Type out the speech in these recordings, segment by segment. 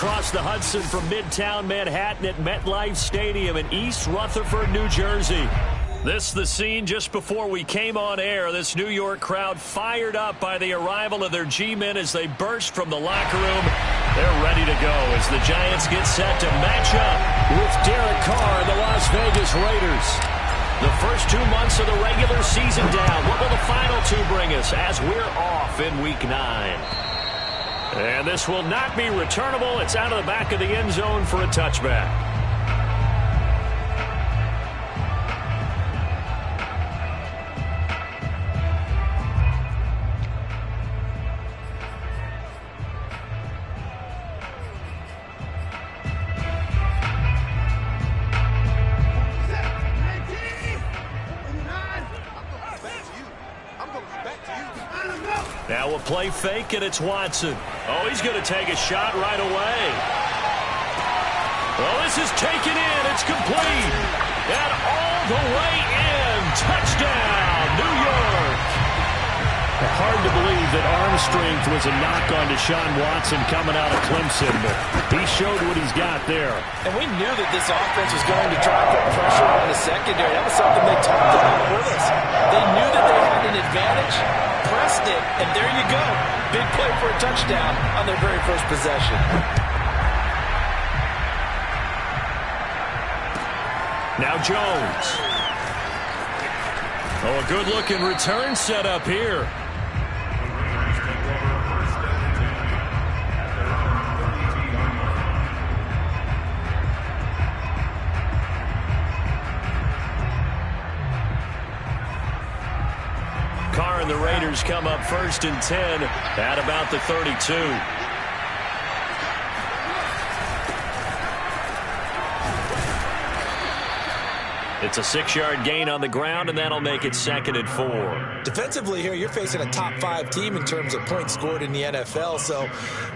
across the Hudson from Midtown Manhattan at MetLife Stadium in East Rutherford, New Jersey. This the scene just before we came on air. This New York crowd fired up by the arrival of their G-men as they burst from the locker room. They're ready to go as the Giants get set to match up with Derek Carr and the Las Vegas Raiders. The first 2 months of the regular season down. What will the final two bring us as we're off in Week 9? And this will not be returnable. It's out of the back of the end zone for a touchback. Now we'll play fake, and it's Watson. Oh, he's going to take a shot right away. Well, this is taken in. It's complete. And all the way in. Touchdown, New York. Hard to believe that arm strength was a knock on Deshaun Watson coming out of Clemson, but he showed what he's got there. And we knew that this offense was going to try to put pressure on the secondary. That was something they talked about with us. They knew that they had an advantage, pressed it, and there you go. Big play for a touchdown on their very first possession. Now Jones. Oh, a good-looking return set up here. Carr and the Raiders come up 1st and 10 at about the 32. It's a 6-yard gain on the ground, and that'll make it 2nd and 4. Defensively here, you're facing a top-5 team in terms of points scored in the NFL. So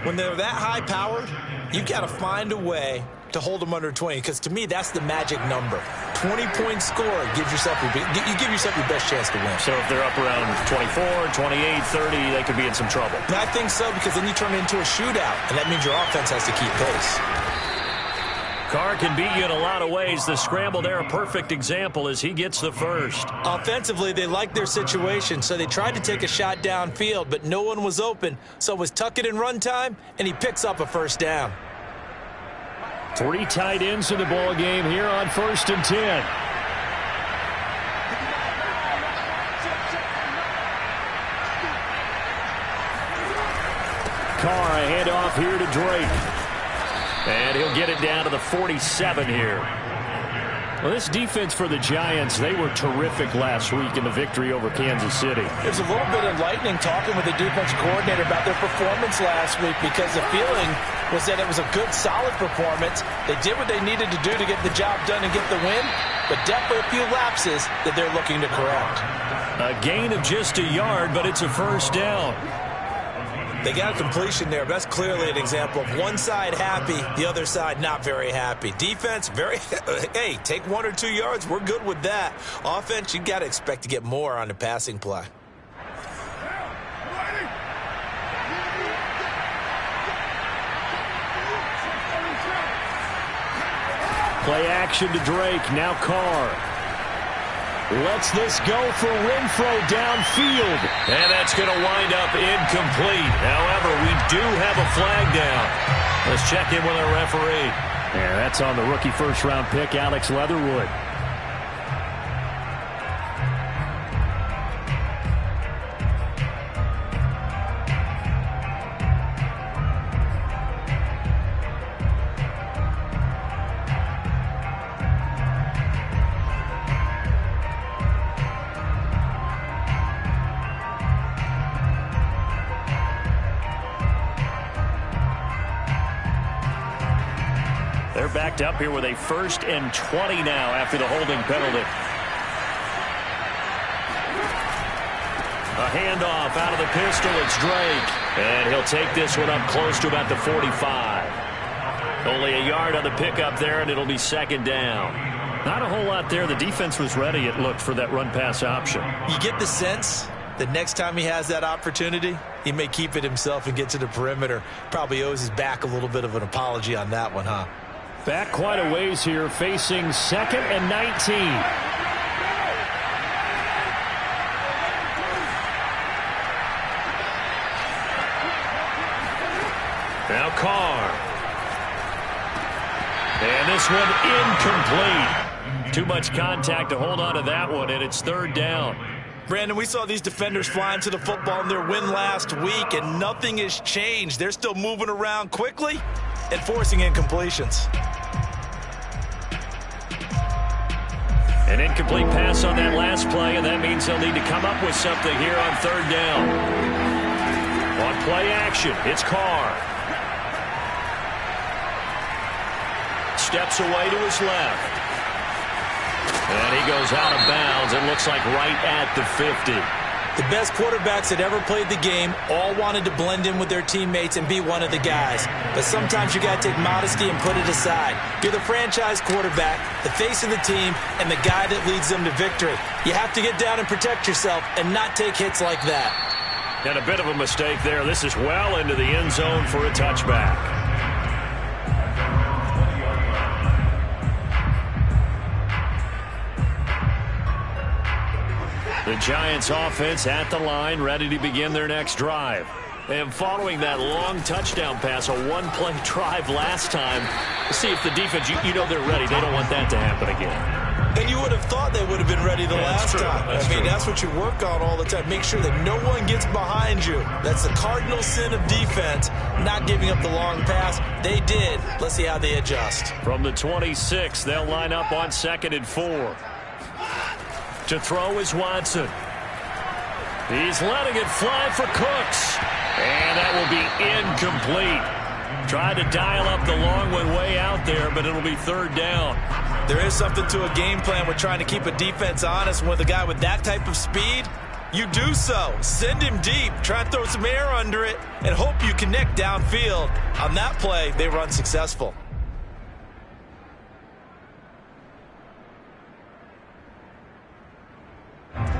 when they're that high-powered, you got to find a way to hold them under 20, because to me, that's the magic number. 20-point score gives yourself you give yourself your best chance to win. So if they're up around 24, 28, 30, they could be in some trouble. I think so, because then you turn it into a shootout, and that means your offense has to keep pace. Carr can beat you in a lot of ways. The scramble there, a perfect example as he gets the first. Offensively, they liked their situation, so they tried to take a shot downfield, but no one was open. So it was tuck it in run time, and he picks up a first down. 3 tight ends in the ball game here on 1st and 10. Carr, a handoff here to Drake. And he'll get it down to the 47 here. Well, this defense for the Giants, they were terrific last week in the victory over Kansas City. It was a little bit enlightening talking with the defense coordinator about their performance last week, because the feeling was that it was a good, solid performance. They did what they needed to do to get the job done and get the win, but definitely a few lapses that they're looking to correct. A gain of just a yard, but it's a first down. They got a completion there. That's clearly an example of one side happy, the other side not very happy. Defense, hey, take 1 or 2 yards. We're good with that. Offense, you got to expect to get more on the passing play. Play action to Drake. Now Carr. Lets this go for Renfro downfield. And that's going to wind up incomplete. However, we do have a flag down. Let's check in with our referee. Yeah, that's on the rookie first-round pick, Alex Leatherwood. They're backed up here with a 1st and 20 now after the holding penalty. A handoff out of the pistol. It's Drake. And he'll take this one up close to about the 45. Only a yard on the pickup there, and it'll be 2nd down. Not a whole lot there. The defense was ready, it looked, for that run-pass option. You get the sense the next time he has that opportunity, he may keep it himself and get to the perimeter. Probably owes his back a little bit of an apology on that one, huh? Back quite a ways here, facing 2nd and 19. Now Carr. And this one incomplete. Too much contact to hold on to that one, and it's 3rd down. Brandon, we saw these defenders flying to the football in their win last week, and nothing has changed. They're still moving around quickly and forcing incompletions. An incomplete pass on that last play, and that means they'll need to come up with something here on 3rd down. On play action, it's Carr. Steps away to his left. And he goes out of bounds. It looks like right at the 50. The best quarterbacks that ever played the game all wanted to blend in with their teammates and be one of the guys. But sometimes you got to take modesty and put it aside. You're the franchise quarterback, the face of the team, and the guy that leads them to victory. You have to get down and protect yourself and not take hits like that. And a bit of a mistake there. This is well into the end zone for a touchback. The Giants offense at the line, ready to begin their next drive. And following that long touchdown pass, a one-play drive last time, see if the defense, you know they're ready. They don't want that to happen again. And you would have thought they would have been ready the last time. That's what you work on all the time. Make sure that no one gets behind you. That's the cardinal sin of defense, not giving up the long pass. They did. Let's see how they adjust. From the 26, they'll line up on 2nd and 4. To throw is Watson. He's letting it fly for Cooks. And that will be incomplete. Tried to dial up the long one way out there, but it'll be 3rd down. There is something to a game plan with trying to keep a defense honest. With a guy with that type of speed, you do so. Send him deep. Try and throw some air under it and hope you connect downfield. On that play, they were unsuccessful.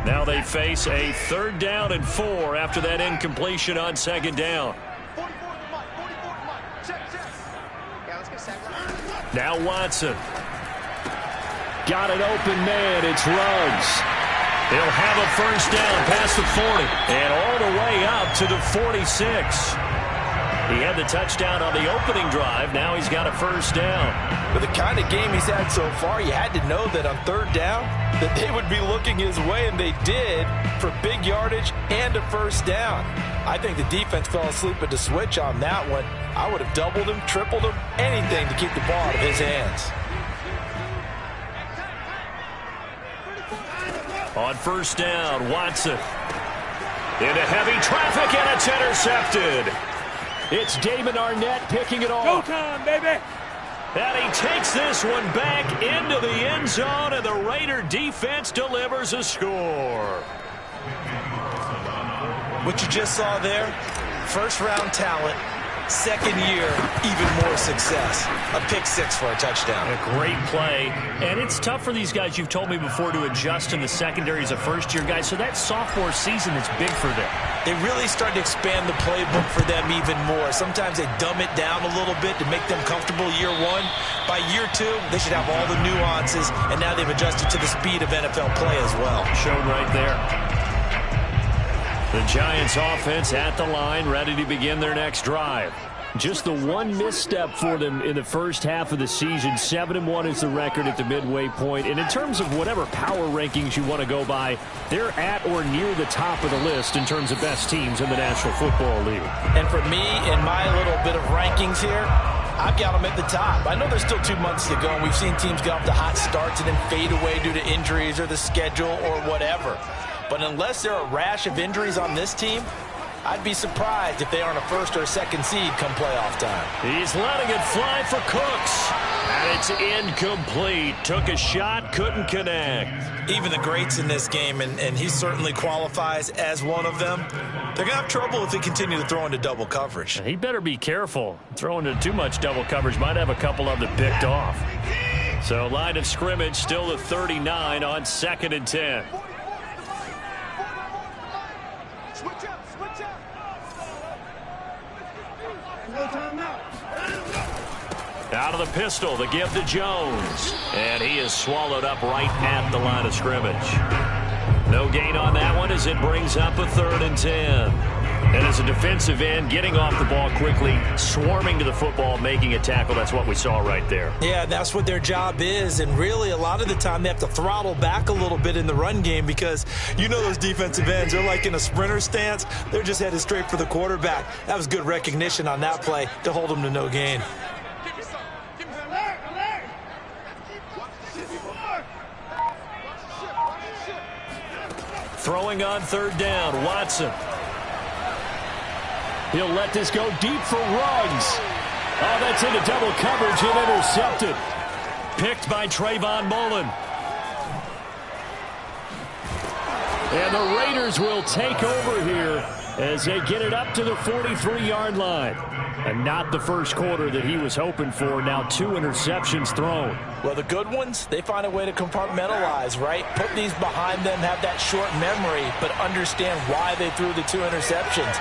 Now they face a 3rd down and 4 after that incompletion on 2nd down. Now Watson. Got an open man. It's Ruggs. He'll have a 1st down past the 40 and all the way up to the 46. He had the touchdown on the opening drive. Now he's got a 1st down. With the kind of game he's had so far, you had to know that on 3rd down that they would be looking his way, and they did, for big yardage and a 1st down. I think the defense fell asleep at the switch on that one. I would have doubled him, tripled him, anything to keep the ball out of his hands. On 1st down, Watson. Into heavy traffic, and it's intercepted. It's Damon Arnett picking it off. Go time, baby. And he takes this one back into the end zone, and the Raider defense delivers a score. What you just saw there, 1st-round talent, 2nd year, even more success. A pick 6 for a touchdown. A great play. And it's tough for these guys, you've told me before, to adjust in the secondary as a first-year guy. So that sophomore season is big for them. They really start to expand the playbook for them even more. Sometimes they dumb it down a little bit to make them comfortable year 1. By year 2, they should have all the nuances, and now they've adjusted to the speed of NFL play as well. Shown right there. The Giants offense at the line, ready to begin their next drive. Just the one misstep for them in the first half of the season. 7-1 is the record at the midway point. And in terms of whatever power rankings you want to go by, they're at or near the top of the list in terms of best teams in the National Football League. And for me, in my little bit of rankings here, I've got them at the top. I know there's still 2 months to go, and we've seen teams get off to hot starts and then fade away due to injuries or the schedule or whatever. But unless there are a rash of injuries on this team, I'd be surprised if they aren't a 1st or 2nd seed come playoff time. He's letting it fly for Cooks. And it's incomplete. Took a shot, couldn't connect. Even the greats in this game, and he certainly qualifies as one of them, they're going to have trouble if they continue to throw into double coverage. He better be careful. Throwing into too much double coverage might have a couple of them picked off. So line of scrimmage still at 39 on 2nd and 10. Out of the pistol, the give to Jones. And he is swallowed up right at the line of scrimmage. No gain on that one as it brings up a 3rd and 10. And as a defensive end, getting off the ball quickly, swarming to the football, making a tackle. That's what we saw right there. Yeah, that's what their job is. And really, a lot of the time, they have to throttle back a little bit in the run game because you know those defensive ends, they're like in a sprinter stance. They're just headed straight for the quarterback. That was good recognition on that play to hold them to no gain. Throwing on 3rd down, Watson. He'll let this go deep for Ruggs. Oh, that's into double coverage and intercepted. Picked by Trayvon Mullen. And the Raiders will take over here as they get it up to the 43-yard line. And not the first quarter that he was hoping for. Now 2 interceptions thrown. Well, the good ones, they find a way to compartmentalize, right? Put these behind them, have that short memory, but understand why they threw the 2 interceptions.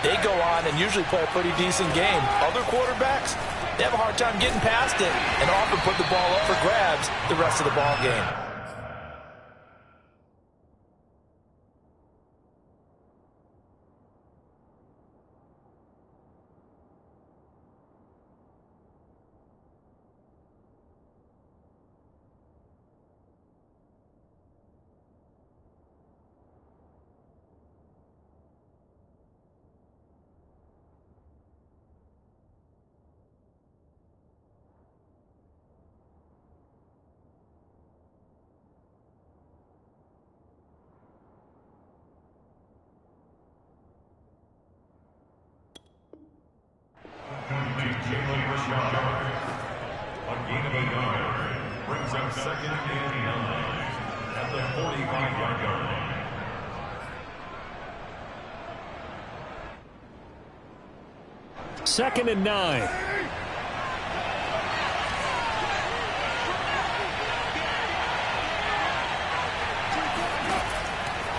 They go on and usually play a pretty decent game. Other quarterbacks, they have a hard time getting past it and often put the ball up for grabs the rest of the ball game. Brings up 2nd and 9 at the 45-yard line. Second and 9.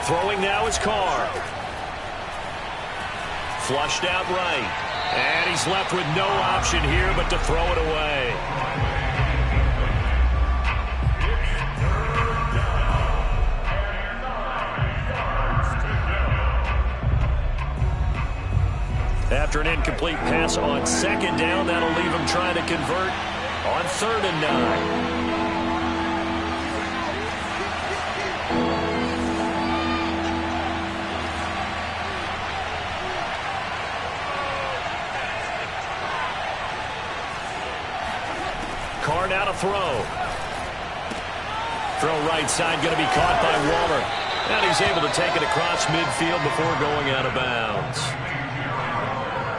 Throwing now is Carr. Flushed out right. And he's left with no option here but to throw it away. After an incomplete pass on 2nd down, that'll leave him trying to convert on 3rd and 9. Carr now to throw. Throw right side, going to be caught by Waller. And he's able to take it across midfield before going out of bounds.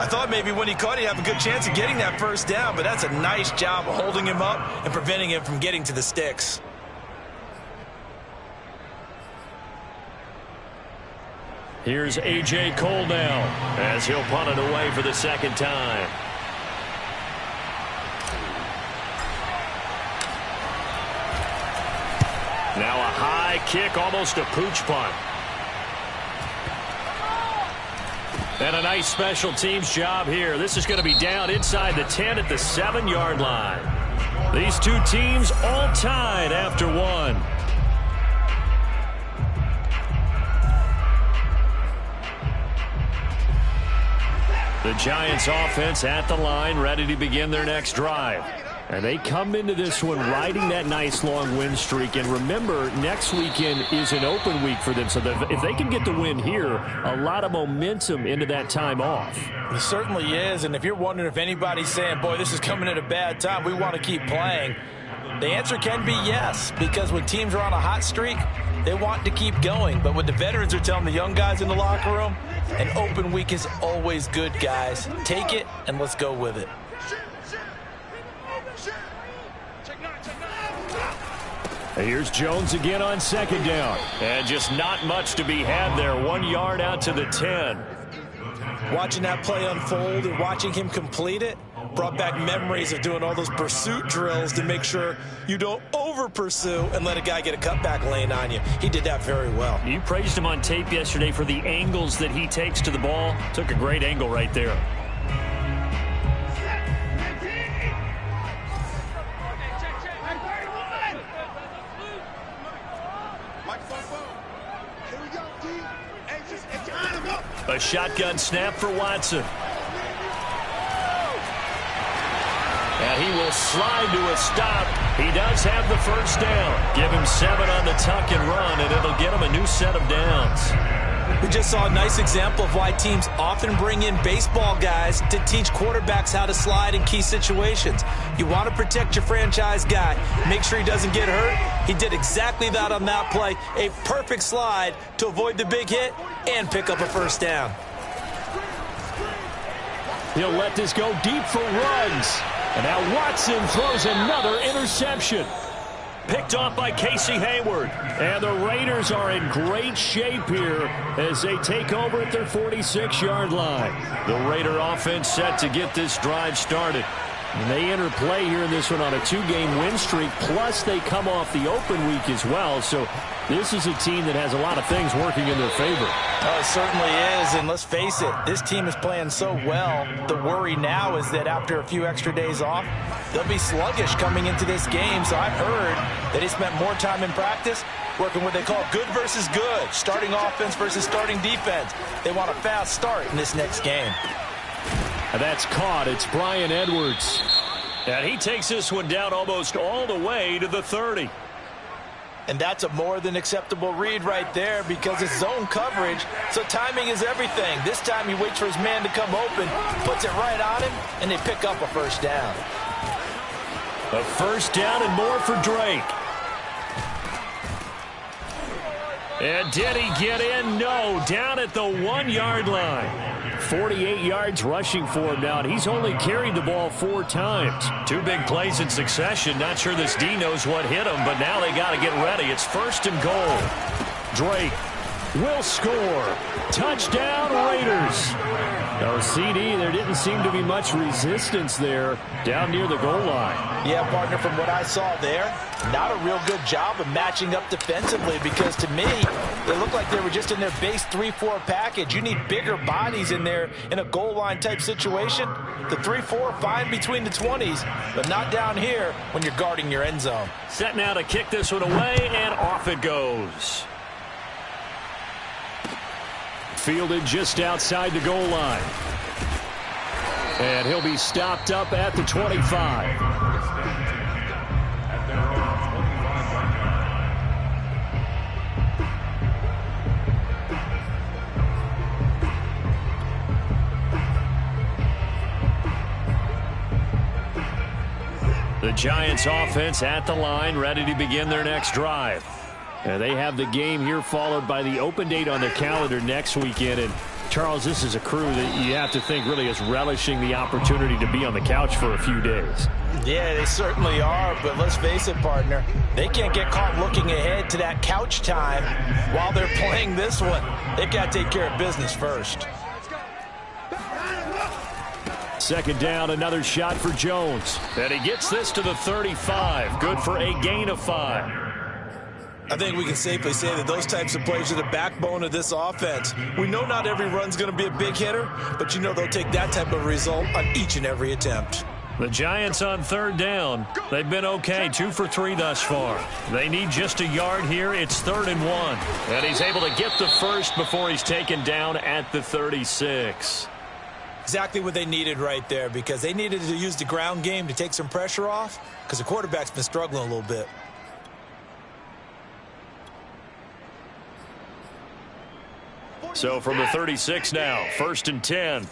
I thought maybe when he caught it, he'd have a good chance of getting that 1st down, but that's a nice job of holding him up and preventing him from getting to the sticks. Here's A.J. Cole now as he'll punt it away for the 2nd time. Now a high kick, almost a pooch punt. And a nice special teams job here. This is going to be down inside the 10 at the 7-yard line. These two teams all tied after 1. The Giants offense at the line, ready to begin their next drive. And they come into this one riding that nice long win streak. And remember, next weekend is an open week for them. So if they can get the win here, a lot of momentum into that time off. It certainly is. And if you're wondering if anybody's saying, boy, this is coming at a bad time, we want to keep playing, the answer can be yes. Because when teams are on a hot streak, they want to keep going. But what the veterans are telling the young guys in the locker room, an open week is always good, guys. Take it and let's go with it. Here's Jones again on 2nd down. And just not much to be had there. 1 yard out to the 10. Watching that play unfold and watching him complete it, Brought back memories of doing all those pursuit drills to make sure you don't over-pursue and let a guy get a cutback lane on you. He did that very well. You praised him on tape yesterday for the angles that he takes to the ball. Took a great angle right there. A shotgun snap for Watson. And he will slide to a stop. He does have the first down. Give him 7 on the tuck and run, and it'll get him a new set of downs. We just saw a nice example of why teams often bring in baseball guys to teach quarterbacks how to slide in key situations. You want to protect your franchise guy. Make sure he doesn't get hurt. He did exactly that on that play. A perfect slide to avoid the big hit and pick up a first down. He'll let this go deep for Ruggs. And now Watson throws another interception. Picked off by Casey Hayward. And the Raiders are in great shape here as they take over at their 46-yard line. The Raider offense set to get this drive started. And they enter play here in this one on a 2-game win streak, plus they come off the open week as well. So this is a team that has a lot of things working in their favor. Oh, it certainly is, and let's face it, this team is playing so well. The worry now is that after a few extra days off, they'll be sluggish coming into this game. So I've heard that they spent more time in practice working what they call good versus good, starting offense versus starting defense. They want a fast start in this next game. And that's caught. It's Bryan Edwards. And he takes this one down almost all the way to the 30. And that's a more than acceptable read right there because it's zone coverage, so timing is everything. This time he waits for his man to come open, puts it right on him, and they pick up a first down. A first down and more for Drake. And did he get in? No, down at the 1-yard line. 48 yards rushing for him now, and he's only carried the ball 4 times. 2 big plays in succession. Not sure this D knows what hit him, but now they got to get ready. It's 1st and goal. Drake will score. Touchdown, Raiders. No, CD, there didn't seem to be much resistance there down near the goal line. Yeah, partner, from what I saw there, not a real good job of matching up defensively because to me, they looked like they were just in their base 3-4 package. You need bigger bodies in there in a goal line type situation. The 3-4 fine between the 20s, but not down here when you're guarding your end zone. Set now to kick this one away, and off it goes. Fielded just outside the goal line. And he'll be stopped up at the 25. The Giants offense at the line, ready to begin their next drive. They have the game here followed by the open date on their calendar next weekend. And Charles, this is a crew that you have to think really is relishing the opportunity to be on the couch for a few days. Yeah, they certainly are, but let's face it, partner, they can't get caught looking ahead to that couch time while they're playing this one. They've got to take care of business first. 2nd down, another shot for Jones. And he gets this to the 35. Good for a gain of 5. I think we can safely say that those types of plays are the backbone of this offense. We know not every run's going to be a big hitter, but you know they'll take that type of result on each and every attempt. The Giants on 3rd down. They've been okay, 2 for 3 thus far. They need just a yard here. It's 3rd and 1. And he's able to get the first before he's taken down at the 36. Exactly what they needed right there because they needed to use the ground game to take some pressure off because the quarterback's been struggling a little bit. So from the 36 now, 1st and 10.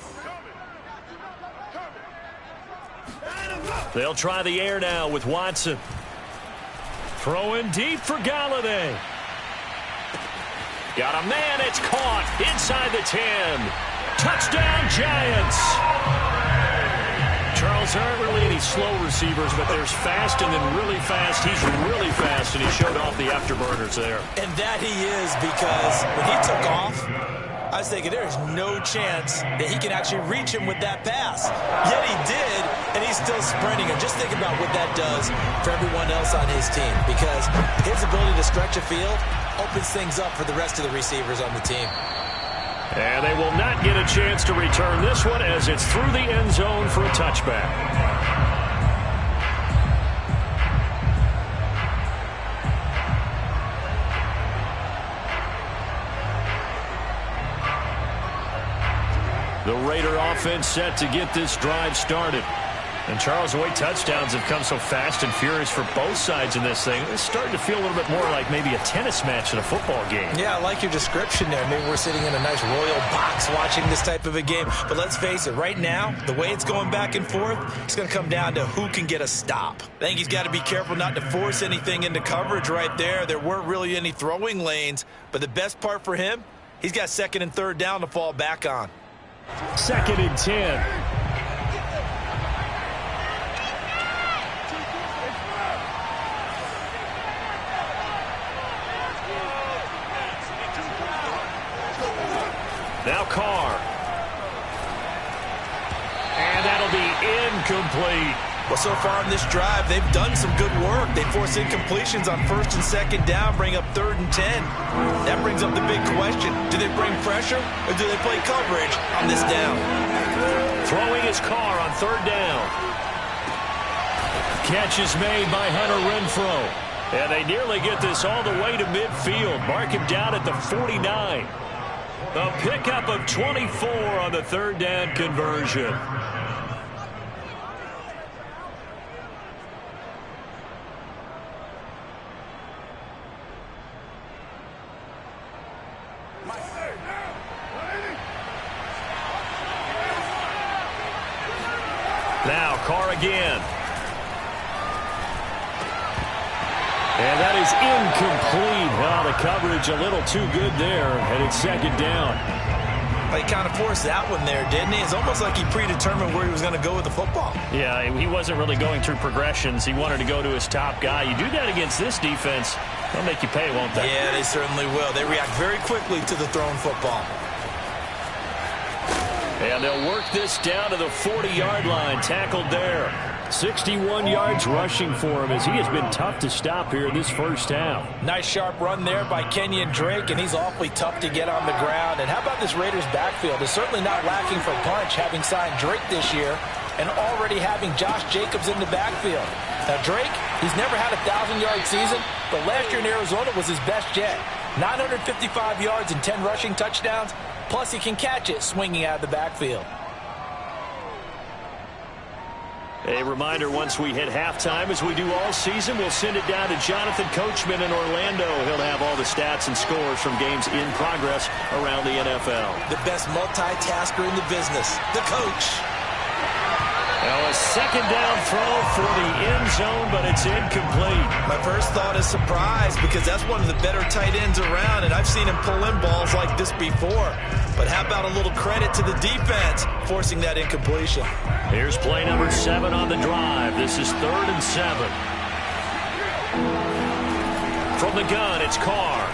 They'll try the air now with Watson. Throwing deep for Galladay. Got a man, it's caught inside the 10. Touchdown, Giants. Charles, there aren't really any slow receivers, but there's fast and then really fast. He's really fast, and he showed off the afterburners there. And that he is because when he took off, I was thinking there's no chance that he can actually reach him with that pass. Yet he did, and he's still sprinting. And just think about what that does for everyone else on his team, because his ability to stretch a field opens things up for the rest of the receivers on the team. And they will not get a chance to return this one as it's through the end zone for a touchback. The Raider offense set to get this drive started. And Charles, the way touchdowns have come so fast and furious for both sides in this thing, it's starting to feel a little bit more like maybe a tennis match in a football game. Yeah, I like your description there. Maybe we're sitting in a nice royal box watching this type of a game. But let's face it, right now, the way it's going back and forth, it's going to come down to who can get a stop. I think he's got to be careful not to force anything into coverage right there. There weren't really any throwing lanes. But the best part for him, he's got second and third down to fall back on. 2nd and 10. Now Carr. And that'll be incomplete. Well, so far in this drive, they've done some good work. They force incompletions on 1st and 2nd down, bring up 3rd and 10. That brings up the big question. Do they bring pressure or do they play coverage on this down? Throwing his Carr on 3rd down. Catch is made by Hunter Renfrow. And they nearly get this all the way to midfield. Mark him down at the 49. A pickup of 24 on the 3rd down conversion. Now Carr again. And that is incomplete. Well, the coverage a little too good there, and it's 2nd down. He kind of forced that one there, didn't he? It's almost like he predetermined where he was going to go with the football. Yeah, he wasn't really going through progressions. He wanted to go to his top guy. You do that against this defense, they'll make you pay, won't they? Yeah, they certainly will. They react very quickly to the thrown football. And they'll work this down to the 40-yard line. Tackled there. 61 yards rushing for him as he has been tough to stop here in this first half. Nice sharp run there by Kenyon Drake, and he's awfully tough to get on the ground. And how about this Raiders backfield? It's certainly not lacking for punch, having signed Drake this year and already having Josh Jacobs in the backfield. Now Drake, he's never had a 1,000-yard season, but last year in Arizona was his best yet. 955 yards and 10 rushing touchdowns, plus he can catch it swinging out of the backfield. A reminder, once we hit halftime, as we do all season, we'll send it down to Jonathan Coachman in Orlando. He'll have all the stats and scores from games in progress around the NFL. The best multitasker in the business, the coach. Now a 2nd down throw for the end zone, but it's incomplete. My first thought is surprise, because that's one of the better tight ends around, and I've seen him pull in balls like this before. But how about a little credit to the defense forcing that incompletion? Here's play number 7 on the drive. This is 3rd and 7. From the gun, it's Carr.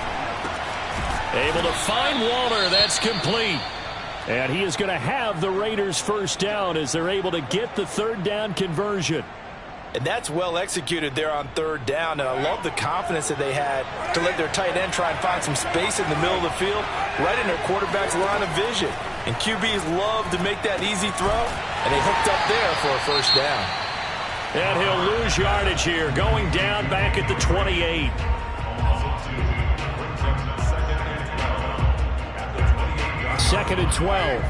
Able to find Waller. That's complete. And he is going to have the Raiders' first down as they're able to get the 3rd down conversion. And that's well executed there on 3rd down. And I love the confidence that they had to let their tight end try and find some space in the middle of the field, right in their quarterback's line of vision. And QBs love to make that easy throw, and they hooked up there for a first down. And he'll lose yardage here, going down back at the 28. Second and 12.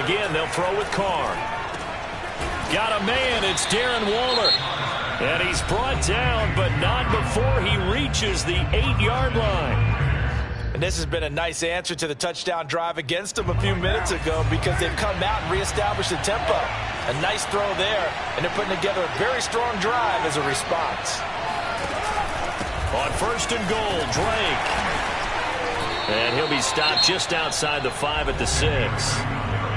Again, they'll throw with Carr. Got a man. It's Darren Waller. And he's brought down, but not before he reaches the 8-yard line. And this has been a nice answer to the touchdown drive against them a few minutes ago, because they've come out and reestablished the tempo. A nice throw there, and they're putting together a very strong drive as a response. On 1st and goal, Drake. And he'll be stopped just outside the 5 at the 6.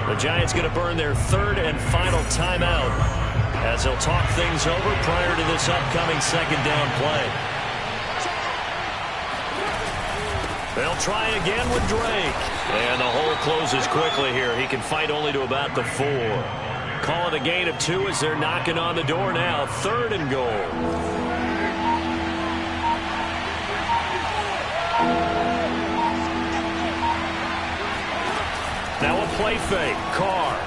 The Giants going to burn their 3rd and final timeout as they'll talk things over prior to this upcoming 2nd down play. They'll try again with Drake. And the hole closes quickly here. He can fight only to about the 4. Call it a gain of 2 as they're knocking on the door now. 3rd and goal. Now a play fake. Carr.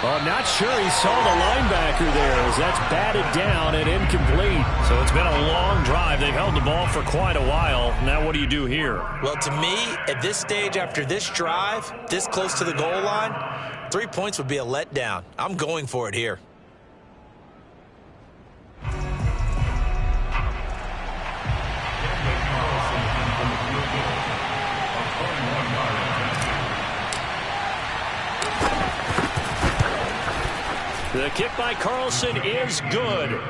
Well, I'm not sure he saw the linebacker there as that's batted down and incomplete. So it's been a long drive. They've held the ball for quite a while. Now what do you do here? Well, to me, at this stage after this drive, this close to the goal line, 3 points would be a letdown. I'm going for it here. The kick by Carlson is good.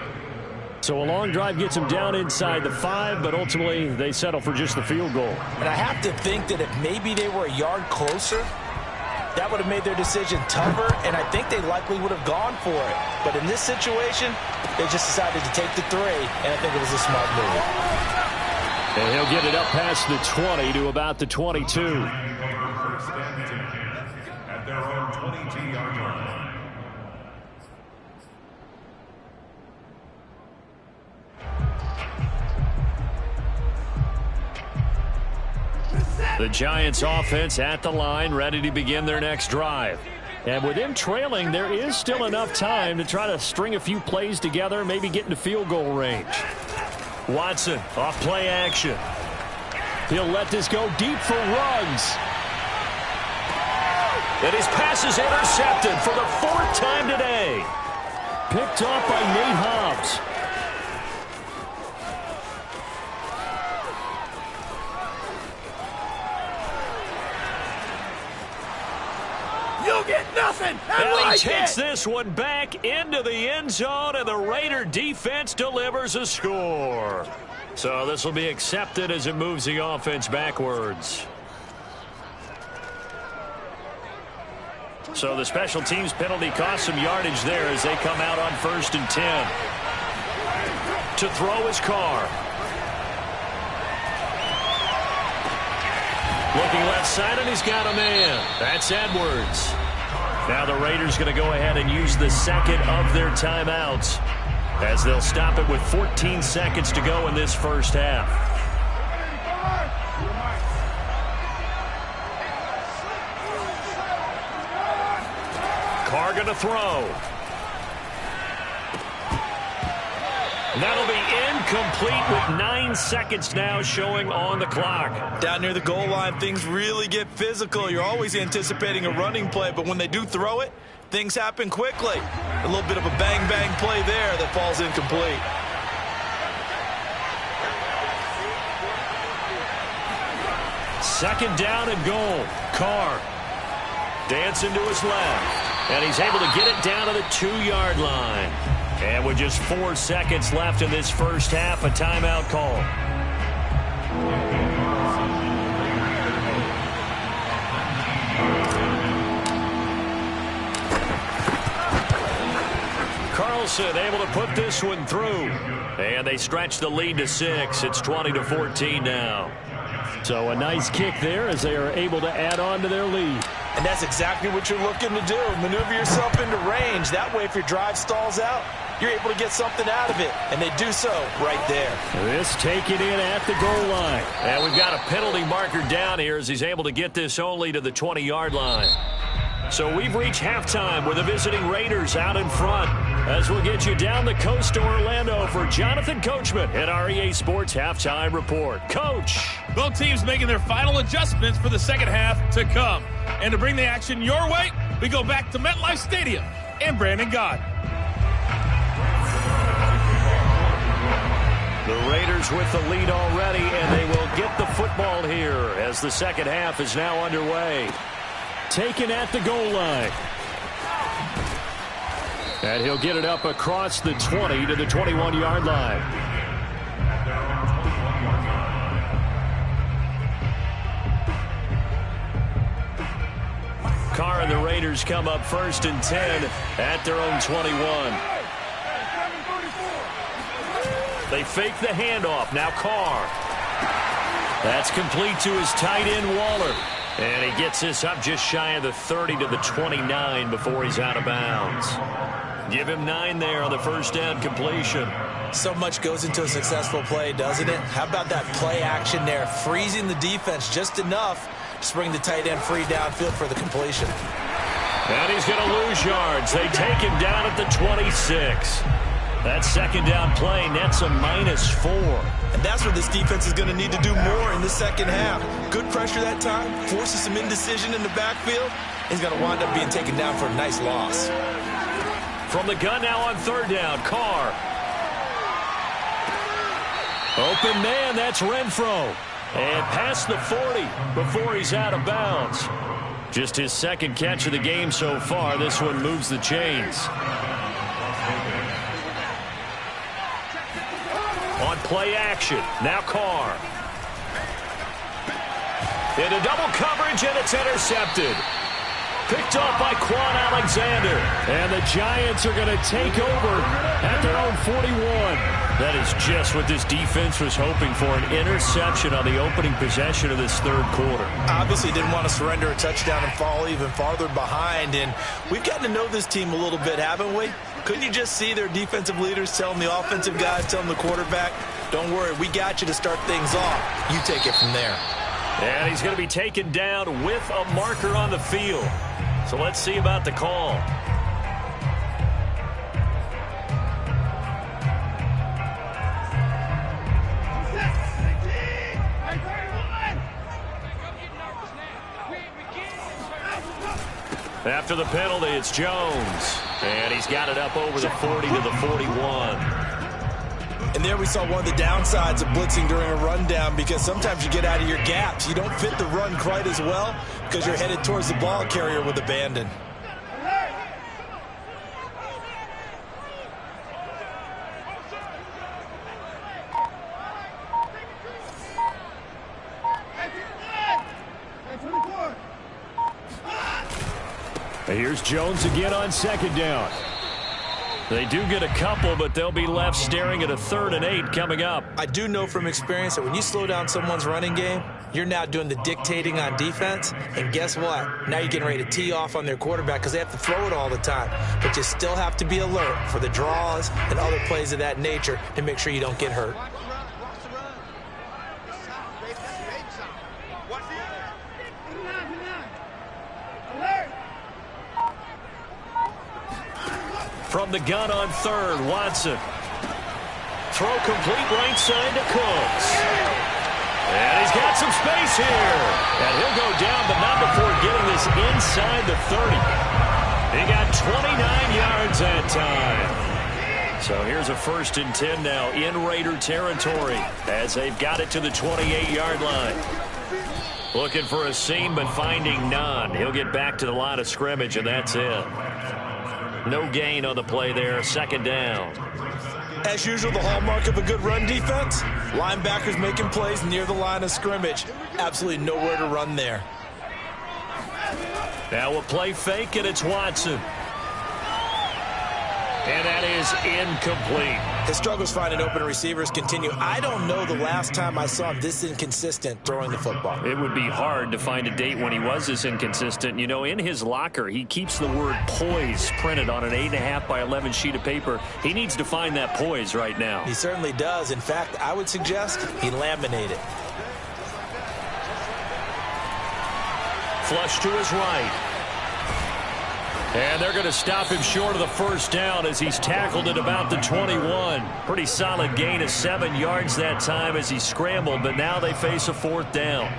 So a long drive gets him down inside the 5, but ultimately they settle for just the field goal. And I have to think that if maybe they were a yard closer, that would have made their decision tougher, and I think they likely would have gone for it. But in this situation, they just decided to take the 3, and I think it was a smart move. And he'll get it up past the 20 to about the 22. At their own 22-yard line. The Giants offense at the line, ready to begin their next drive. And with them trailing, there is still enough time to try to string a few plays together, maybe get into field goal range. Watson off play action. He'll let this go deep for Ruggs. And his pass is intercepted for the 4th time today. Picked off by Nate Hobbs. You'll get nothing. And he takes this one back into the end zone, and the Raider defense delivers a score. So this will be accepted as it moves the offense backwards. So the special teams penalty cost some yardage there as they come out on 1st and 10. To throw his Carr. Looking left side, and he's got a man. That's Edwards. Now the Raiders going to go ahead and use the 2nd of their timeouts as they'll stop it with 14 seconds to go in this first half. Carr going to throw. That'll be incomplete with 9 seconds now showing on the clock. Down near the goal line, things really get physical. You're always anticipating a running play, but when they do throw it, things happen quickly. A little bit of a bang-bang play there that falls incomplete. Second down and goal. Carr dancing to his left, and he's able to get it down to the 2-yard line. And with just 4 seconds left in this first half, a timeout call. Carlson able to put this one through. And they stretch the lead to 6. It's 20-14 now. So a nice kick there as they are able to add on to their lead. And that's exactly what you're looking to do. Maneuver yourself into range. That way, if your drive stalls out, you're able to get something out of it. And they do so right there. This taken in at the goal line. And we've got a penalty marker down here as he's able to get this only to the 20-yard line. So we've reached halftime with the visiting Raiders out in front. As we'll get you down the coast to Orlando for Jonathan Coachman at our EA Sports Halftime Report. Coach. Both teams making their final adjustments for the second half to come. And to bring the action your way, we go back to MetLife Stadium and Brandon Gott. The Raiders with the lead already, and they will get the football here as the second half is now underway. Taken at the goal line. And he'll get it up across the 20 to the 21-yard line. Carr and the Raiders come up 1st and 10 at their own 21. They fake the handoff. Now Carr. That's complete to his tight end, Waller. And he gets this up just shy of the 30 to the 29 before he's out of bounds. Give him 9 there on the first down completion. So much goes into a successful play, doesn't it? How about that play action there, freezing the defense just enough to bring the tight end free downfield for the completion. And he's going to lose yards. They take him down at the 26. That second down play nets a -4. And that's what this defense is going to need to do more in the second half. Good pressure that time, forces some indecision in the backfield. He's going to wind up being taken down for a nice loss. From the gun now on third down, Carr. Open man, that's Renfro. And past the 40 before he's out of bounds. Just his second catch of the game so far. This one moves the chains. On play action, now Carr. Into double coverage, and it's intercepted. Picked off by Quan Alexander. And the Giants are going to take over at their own 41. That is just what this defense was hoping for, an interception on the opening possession of this third quarter. Obviously didn't want to surrender a touchdown and fall even farther behind. And we've gotten to know this team a little bit, haven't we? Couldn't you just see their defensive leaders telling the offensive guys, telling the quarterback, don't worry, we got you to start things off. You take it from there. And he's going to be taken down with a marker on the field. So let's see about the call. After the penalty, it's Jones. And he's got it up over the 40 to the 41. And there we saw one of the downsides of blitzing during a rundown, because sometimes you get out of your gaps. You don't fit the run quite as well because you're headed towards the ball carrier with abandon. Here's Jones again on second down. They do get a couple, but they'll be left staring at a 3rd and 8 coming up. I do know from experience that when you slow down someone's running game, you're now doing the dictating on defense. And guess what? Now you're getting ready to tee off on their quarterback because they have to throw it all the time. But you still have to be alert for the draws and other plays of that nature to make sure you don't get hurt. From the gun on third, Watson. Throw complete right side to Cooks. And he's got some space here. And he'll go down, but not before getting this inside the 30. He got 29 yards that time. So here's a 1st and 10 now in Raider territory as they've got it to the 28-yard line. Looking for a seam, but finding none. He'll get back to the line of scrimmage, and that's it. No gain on the play there, 2nd down. As usual, the hallmark of a good run defense, linebackers making plays near the line of scrimmage. Absolutely nowhere to run there. Now a play fake, and it's Watson. And that is incomplete. His struggles finding open receivers continue. I don't know the last time I saw him this inconsistent throwing the football. It would be hard to find a date when he was this inconsistent. You know, in his locker, he keeps the word poise printed on an 8.5 by 11 sheet of paper. He needs to find that poise right now. He certainly does. In fact, I would suggest he laminate it. Flush to his right. And they're going to stop him short of the 1st down as he's tackled at about the 21. Pretty solid gain of 7 yards that time as he scrambled, but now they face a 4th down.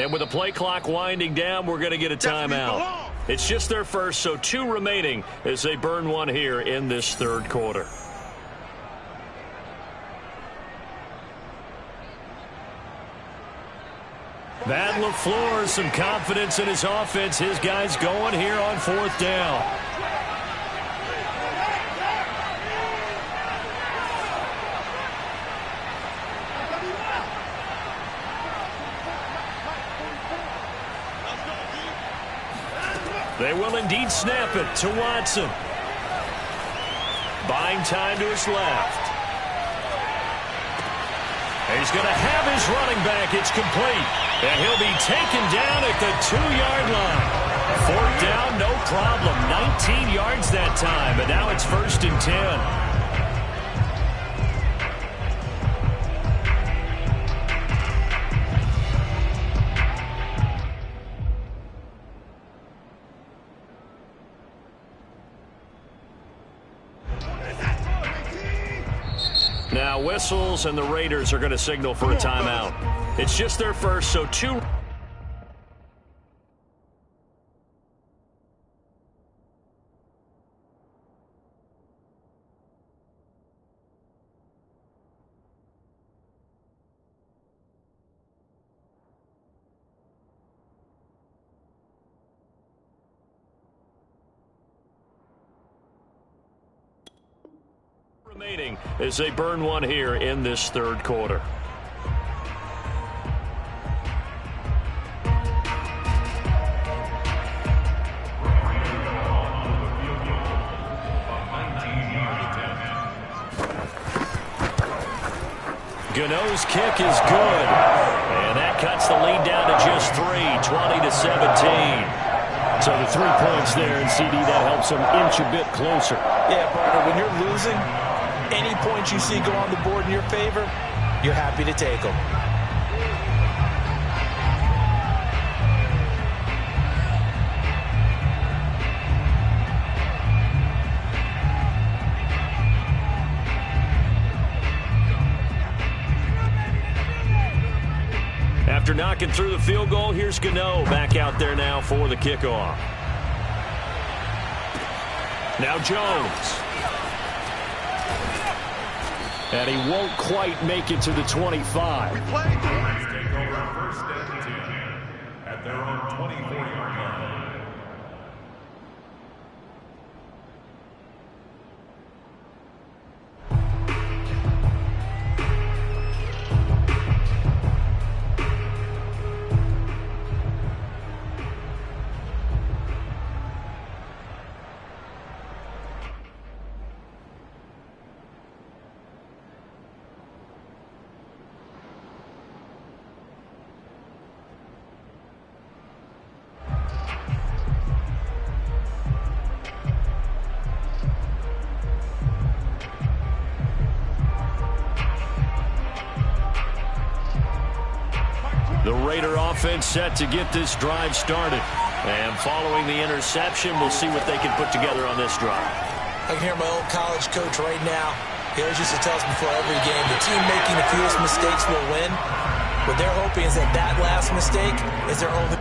And with the play clock winding down, we're going to get a timeout. It's just their first, so 2 remaining as they burn one here in this 3rd quarter. Matt LaFleur, some confidence in his offense. His guys going here on 4th down. They will indeed snap it to Watson. Buying time to his left. He's going to have his running back. It's complete. And he'll be taken down at the 2-yard line. 4th down, no problem. 19 yards that time. But now it's 1st and 10. Now whistles, and the Raiders are going to signal for a timeout. It's just their first, so 2. Remaining as they burn one here in this 3rd quarter. Gano's kick is good, and that cuts the lead down to just 3, 20-17. So the 3 points there, and CD, that helps them inch a bit closer. Yeah, partner, when you're losing, any points you see go on the board in your favor, you're happy to take them. After knocking through the field goal, here's Gano back out there now for the kickoff. Now Jones. And he won't quite make it to the 25. Take over 1st and 10 at their own 24-yard line. The Raider offense set to get this drive started. And following the interception, we'll see what they can put together on this drive. I can hear my old college coach right now. He always used to tell us before every game, the team making the fewest mistakes will win. What they're hoping is that that last mistake is their only...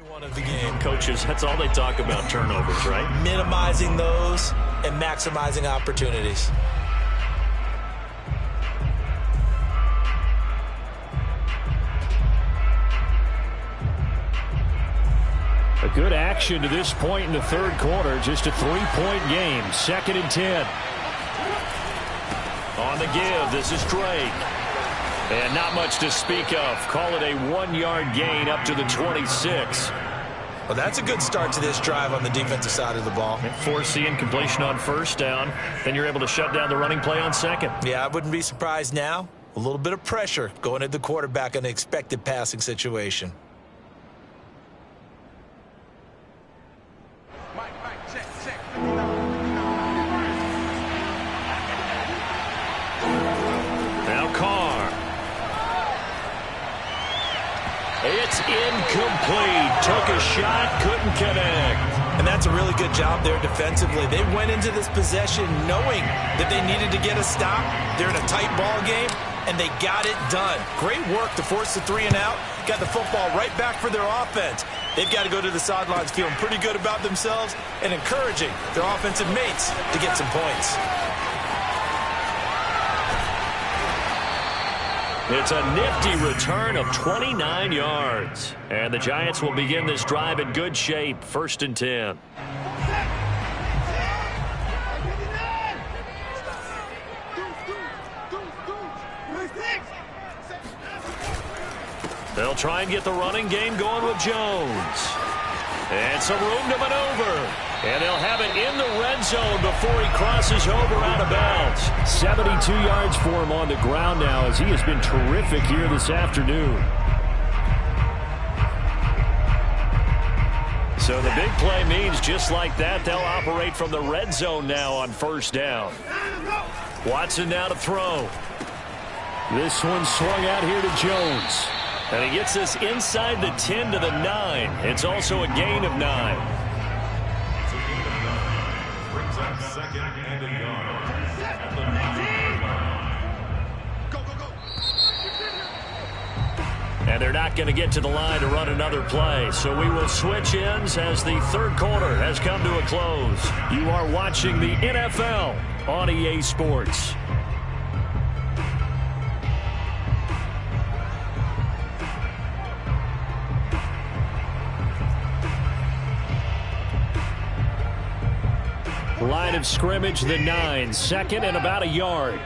One of the game. Coaches, that's all they talk about, turnovers, right? Minimizing those and maximizing opportunities. A good action to this point in the third quarter. Just a 3-point game. 2nd and 10. On the give, this is Drake. And not much to speak of. Call it a 1-yard gain up to the 26. Well, that's a good start to this drive on the defensive side of the ball. Forcing completion on first down. Then you're able to shut down the running play on second. Yeah, I wouldn't be surprised now. A little bit of pressure going at the quarterback in an expected passing situation. Now Carr. It's incomplete. Took a shot, couldn't connect. And that's a really good job there defensively. They went into this possession knowing that they needed to get a stop. They're in a tight ball game, and they got it done. Great work to force the 3 and out. Got the football right back for their offense. They've got to go to the sidelines feeling pretty good about themselves and encouraging their offensive mates to get some points. It's a nifty return of 29 yards. And the Giants will begin this drive in good shape. 1st and 10. They'll try and get the running game going with Jones. And some room to maneuver. And they'll have it in the red zone before he crosses over out of bounds. 72 yards for him on the ground now as he has been terrific here this afternoon. So the big play means just like that, they'll operate from the red zone now on first down. Watson now to throw. This one swung out here to Jones. And he gets this inside the 10 to the 9. It's also a gain of 9. Brings up 2nd and a yard at the 9-yard line. And they're not going to get to the line to run another play. So we will switch ends as the third quarter has come to a close. You are watching the NFL on EA Sports. Line of scrimmage, the 9. 2nd and about a yard.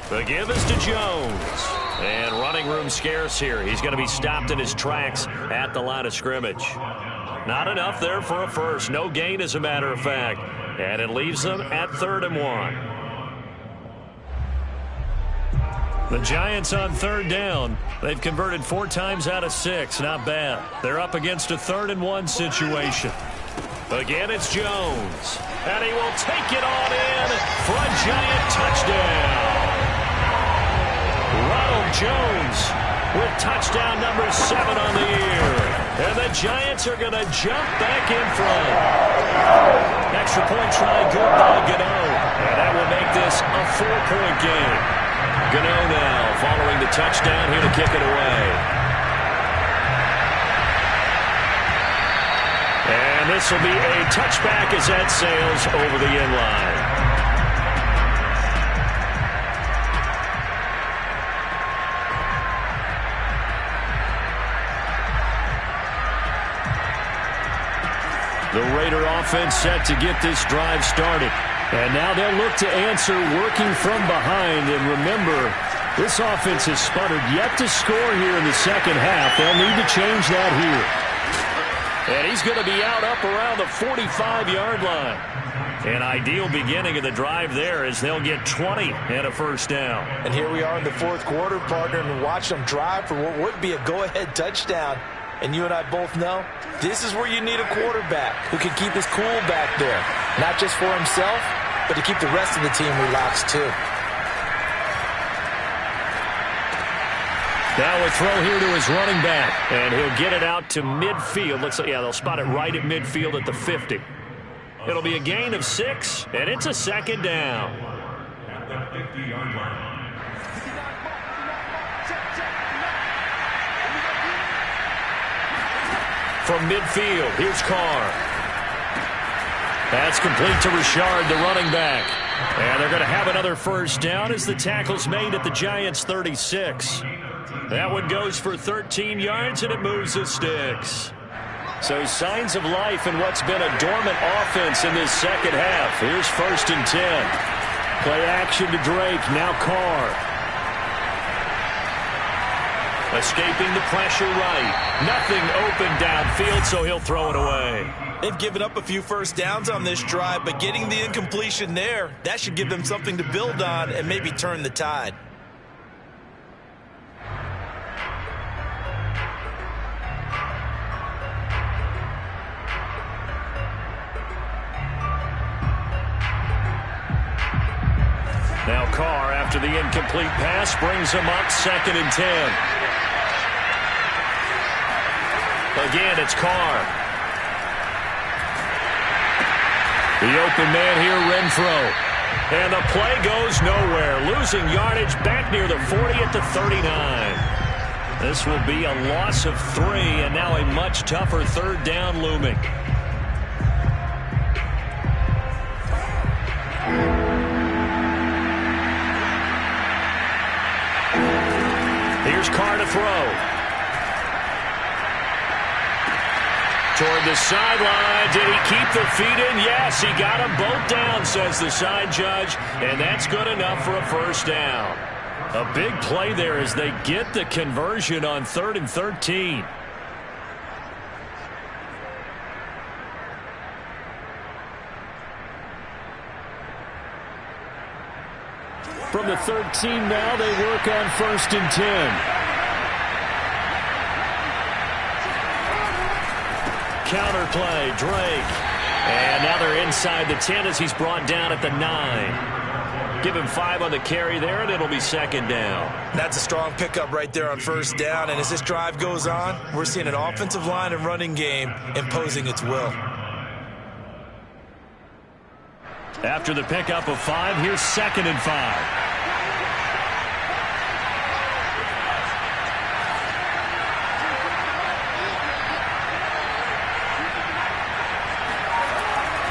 The give is to Jones. And running room scarce here. He's going to be stopped in his tracks at the line of scrimmage. Not enough there for a first. No gain, as a matter of fact. And it leaves them at 3rd and 1. The Giants on 3rd down. They've converted 4 times out of 6. Not bad. They're up against a 3rd and 1 situation. Again, it's Jones. And he will take it on in for a Giant touchdown. Ronald Jones with touchdown number 7 on the year. And the Giants are going to jump back in front. Extra point try good by Gano. And that will make this a 4-point game. Gano now following the touchdown here to kick it away. And this will be a touchback as that sails over the end line. The Raider offense set to get this drive started. And now they'll look to answer working from behind. And remember, this offense has sputtered yet to score here in the second half. They'll need to change that here. And he's going to be out up around the 45-yard line. An ideal beginning of the drive there as they'll get 20 and a first down. And here we are in the fourth quarter, partner, and watch them drive for what would be a go-ahead touchdown. And you and I both know this is where you need a quarterback who can keep his cool back there. Not just for himself, but to keep the rest of the team relaxed too. Now a throw here to his running back. And he'll get it out to midfield. Looks like, yeah, they'll spot it right at midfield at the 50. It'll be a gain of 6, and it's a second down. At the 50-yard line. from midfield. Here's Carr. That's complete to Richard, the running back. And they're going to have another first down as the tackle's made at the Giants' 36. That one goes for 13 yards, and it moves the sticks. So signs of life in what's been a dormant offense in this second half. Here's 1st and 10. Play action to Drake. Now Carr. Escaping the pressure right. Nothing open downfield, so he'll throw it away. They've given up a few first downs on this drive, but getting the incompletion there, that should give them something to build on and maybe turn the tide. Now Carr, after the incomplete pass, brings him up 2nd and 10. Again, it's Carr. The open man here, Renfro. And the play goes nowhere. Losing yardage back near the 40 at the 39. This will be a loss of 3, and now a much tougher 3rd down looming. Here's Carr to throw. Toward the sideline. Did he keep the feet in? Yes, he got them both down, says the side judge. And that's good enough for a first down. A big play there as they get the conversion on 3rd and 13. From the 13 now, they work on 1st and 10. Counter play, Drake. And now they're inside the 10 as he's brought down at the 9. Give him 5 on the carry there, and it'll be 2nd down. That's a strong pickup right there on 1st down. And as this drive goes on, we're seeing an offensive line and running game imposing its will. After the pickup of 5, here's 2nd and 5.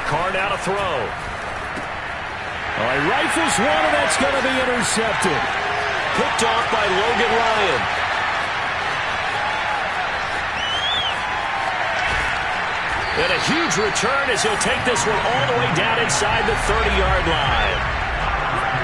Carr now to throw. Oh, he rifles one, and that's going to be intercepted. Picked off by Logan Ryan. And a huge return as he'll take this one all the way down inside the 30-yard line.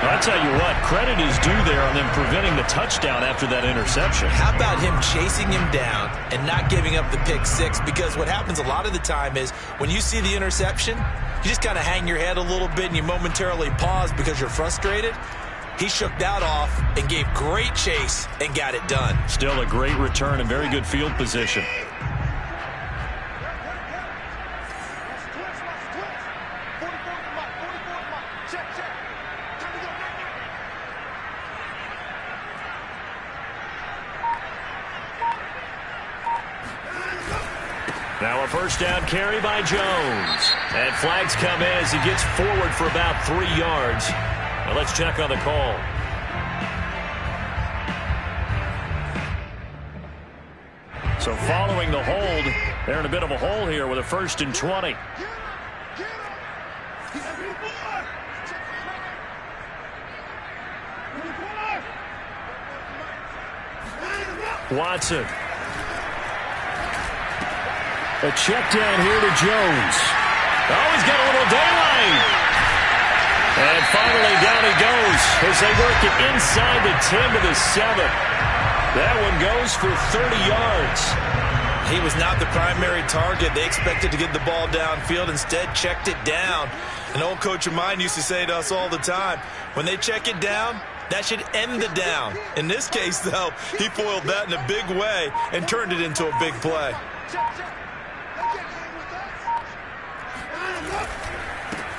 I'll tell you what, credit is due there on them preventing the touchdown after that interception. How about him chasing him down and not giving up the pick 6? Because what happens a lot of the time is when you see the interception, you just kind of hang your head a little bit and you momentarily pause because you're frustrated. He shook that off and gave great chase and got it done. Still a great return and very good field position. Now a first down carry by Jones. And flags come in as he gets forward for about 3 yards. Now let's check on the call. So following the hold, they're in a bit of a hole here with a 1st and 20. Watson. A check down here to Jones. Oh, he's got a little daylight. And finally down he goes as they work it inside the 10 to the 7. That one goes for 30 yards. He was not the primary target. They expected to get the ball downfield. Instead, checked it down. An old coach of mine used to say to us all the time, when they check it down, that should end the down. In this case, though, he foiled that in a big way and turned it into a big play.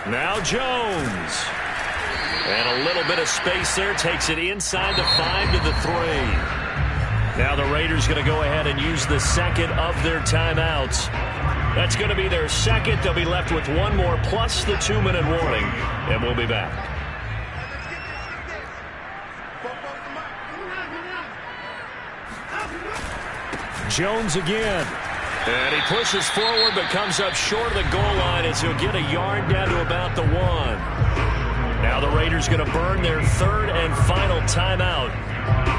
Now Jones. And a little bit of space there. Takes it inside the 5 to the 3. Now the Raiders going to go ahead and use the second of their timeouts. That's going to be their second. They'll be left with one more plus the 2-minute warning. And we'll be back. Jones again. And he pushes forward but comes up short of the goal line as he'll get a yard down to about the 1. Now the Raiders going to burn their third and final timeout.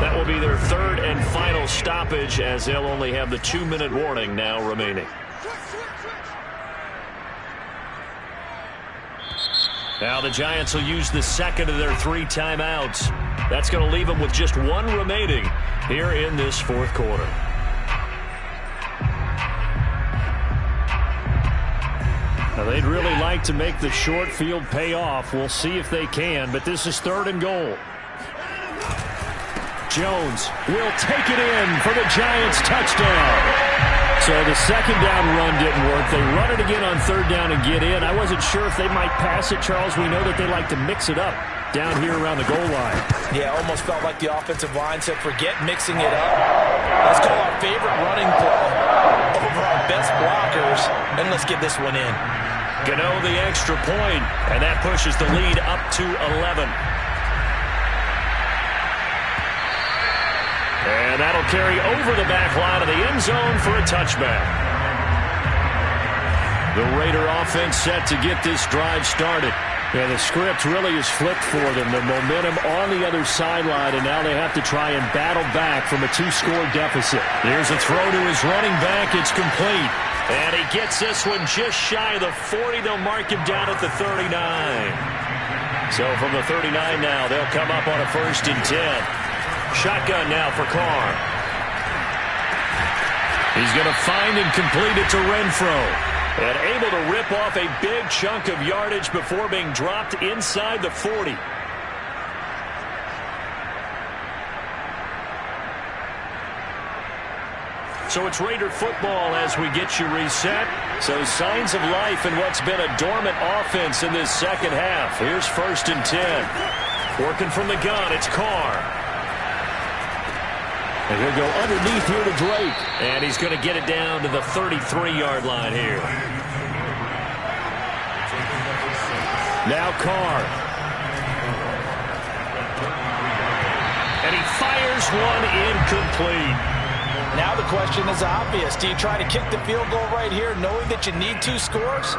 That will be their third and final stoppage as they'll only have the 2-minute warning now remaining. Now the Giants will use the second of their 3 timeouts. That's going to leave them with just 1 remaining here in this fourth quarter. Now they'd really like to make the short field pay off. We'll see if they can, but this is 3rd and goal. Jones will take it in for the Giants touchdown. So the second down run didn't work. They run it again on 3rd down and get in. I wasn't sure if they might pass it, Charles. We know that they like to mix it up down here around the goal line. Yeah, almost felt like the offensive line said, forget mixing it up. Let's call our favorite running play over our best blockers, and let's get this one in. Gano the extra point, and that pushes the lead up to 11. And that'll carry over the back line of the end zone for a touchback. The Raider offense set to get this drive started. Yeah, the script really is flipped for them. The momentum on the other sideline, and now they have to try and battle back from a 2-score deficit. Here's a throw to his running back. It's complete. And he gets this one just shy of the 40. They'll mark him down at the 39. So from the 39 now, they'll come up on a 1st and 10. Shotgun now for Carr. He's going to find and complete it to Renfro. And able to rip off a big chunk of yardage before being dropped inside the 40. So it's Raider football as we get you reset. So signs of life in what's been a dormant offense in this second half. Here's 1st and 10. Working from the gun, it's Carr. And he'll go underneath here to Drake. And he's going to get it down to the 33-yard line here. Now Carr. And he fires one incomplete. Now the question is obvious. Do you try to kick the field goal right here knowing that you need 2 scores?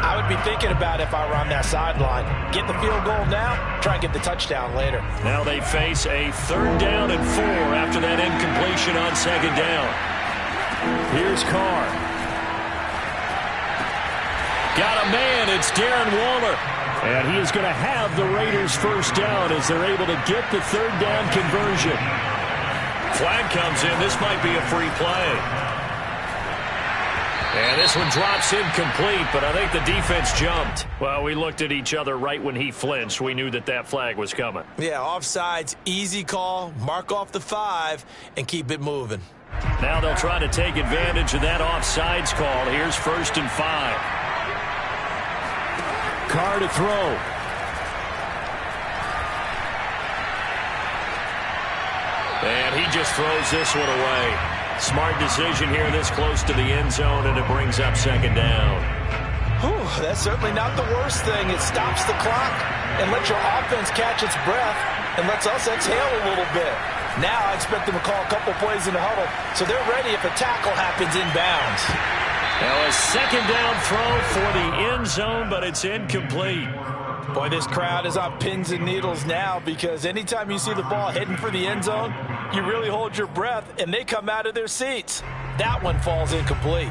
I would be thinking about if I were on that sideline. Get the field goal now, try and get the touchdown later. Now they face a 3rd down and 4 after that incompletion on 2nd down. Here's Carr. Got a man, it's Darren Waller. And he is going to have the Raiders' 1st down as they're able to get the 3rd down conversion. Flag comes in. This might be a free play. And this one drops incomplete, but I think the defense jumped. Well, we looked at each other right when he flinched. We knew that that flag was coming. Yeah, offsides, easy call. Mark off the 5 and keep it moving. Now they'll try to take advantage of that offsides call. Here's 1st and 5. Carr to throw. And he just throws this one away. Smart decision here this close to the end zone, and it brings up 2nd down. Whew, that's certainly not the worst thing. It stops the clock and lets your offense catch its breath and lets us exhale a little bit. Now I expect them to call a couple plays in the huddle, so they're ready if a tackle happens inbounds. Now a 2nd down throw for the end zone, but it's incomplete. Boy, this crowd is on pins and needles now because anytime you see the ball heading for the end zone, you really hold your breath and they come out of their seats. That one falls incomplete.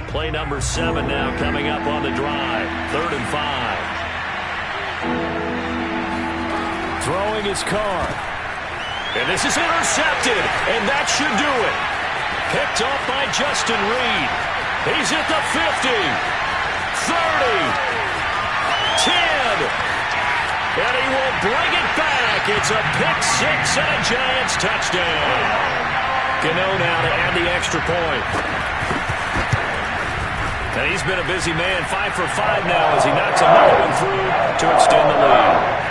Play number 7 now coming up on the drive. 3rd and 5. Throwing his Carr. And this is intercepted, and that should do it. Picked off by Justin Reed. He's at the 50, 30, 10, and he will bring it back. It's a pick 6 and a Giants touchdown. Gano now to add the extra point. And he's been a busy man, 5 for 5 now as he knocks another one through to extend the lead.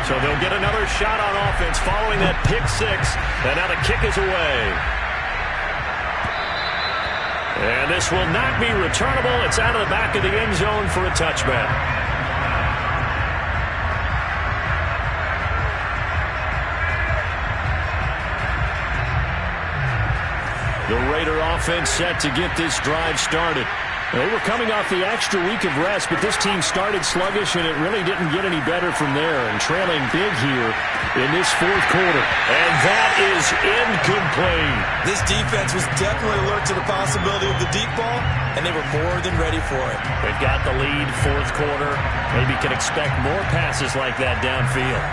So they'll get another shot on offense following that pick 6, and now the kick is away. And this will not be returnable. It's out of the back of the end zone for a touchback. The Raider offense set to get this drive started. They were coming off the extra week of rest, but this team started sluggish, and it really didn't get any better from there, and trailing big here in this fourth quarter. And that is incomplete. This defense was definitely alert to the possibility of the deep ball, and they were more than ready for it. They've got the lead, fourth quarter. Maybe can expect more passes like that downfield.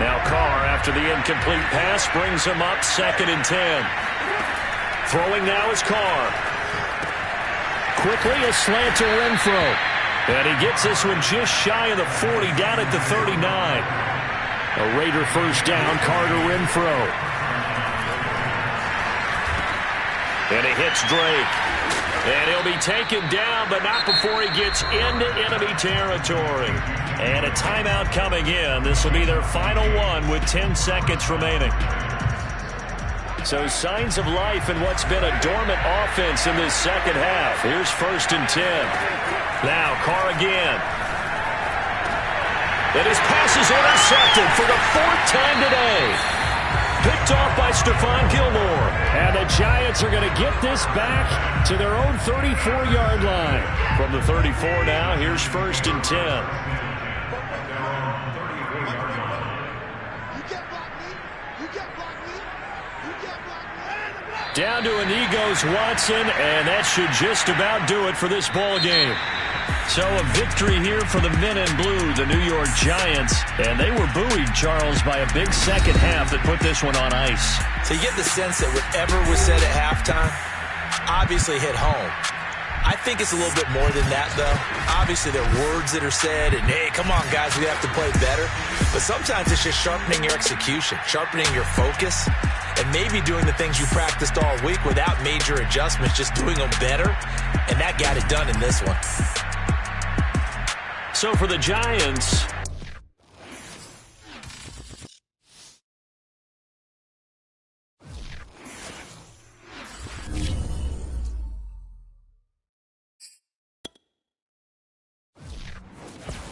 Now Carr, after the incomplete pass, brings him up 2nd and 10. Throwing now is Carr. Quickly a slant to Renfro. And he gets this one just shy of the 40, down at the 39. A Raider first down, Carr to Renfro. And he hits Drake. And he'll be taken down, but not before he gets into enemy territory. And a timeout coming in. This will be their final one with 10 seconds remaining. So signs of life in what's been a dormant offense in this second half. Here's 1st and 10. Now Carr again. And his pass is intercepted for the 4th time today. Picked off by Stephon Gilmore. And the Giants are going to get this back to their own 34-yard line. From the 34 now, here's 1st and 10. Down to Inigos Watson, and that should just about do it for this ball game. So a victory here for the men in blue, the New York Giants. And they were buoyed, Charles, by a big second half that put this one on ice. So you get the sense that whatever was said at halftime obviously hit home. I think it's a little bit more than that, though. Obviously, there are words that are said, and, hey, come on, guys, we have to play better. But sometimes it's just sharpening your execution, sharpening your focus, and maybe doing the things you practiced all week without major adjustments, just doing them better, and that got it done in this one. So for the Giants,